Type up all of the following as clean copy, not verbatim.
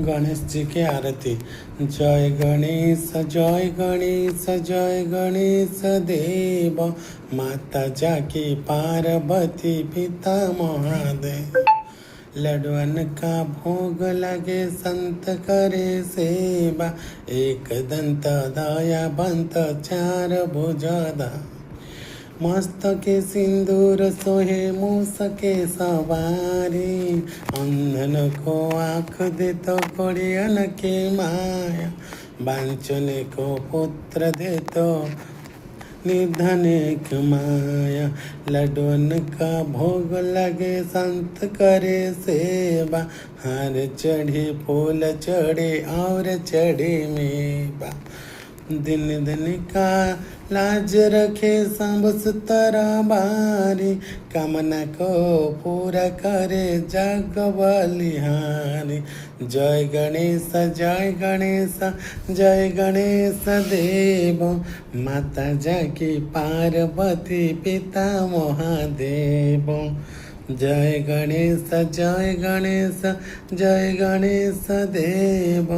गणेश जी की आरती। जय गणेश जय गणेश जय गणेश देव, माता जाकी पार्वती पिता महादेव। लडवन का भोग लगे संत करे सेवा, एक दंत दया बंत चार भुजादा। मस्तके सिंदूर सोहे मूसके सवारी, अंधन को आँख दे तो कोड़ियन के माया, बांचने को पुत्र दे तो निधन एक माया। लडवन का भोग लगे संत करे सेवा, हार चढ़े फूल चढ़े और चढ़े मेवा। दिन दिन का लाज रखे सब सुतरा बारी, कामना को पूरा करे जग बलिहारी। जय गणेश जय गणेश जय गणेश देव, माता जाकी पार्वती पिता महादेव। जय गणेश जय गणेश जय गणेश देव,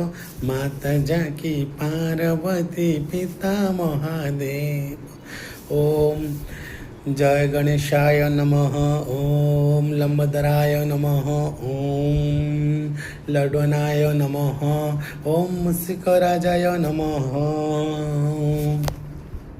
माता जाकी पार्वती पिता महादेव। ओम जय गणेशाय नमः, ओम लंबोदराय नमः, ओम लडवनाय नमः, ओम मूषिकराजाय नमः।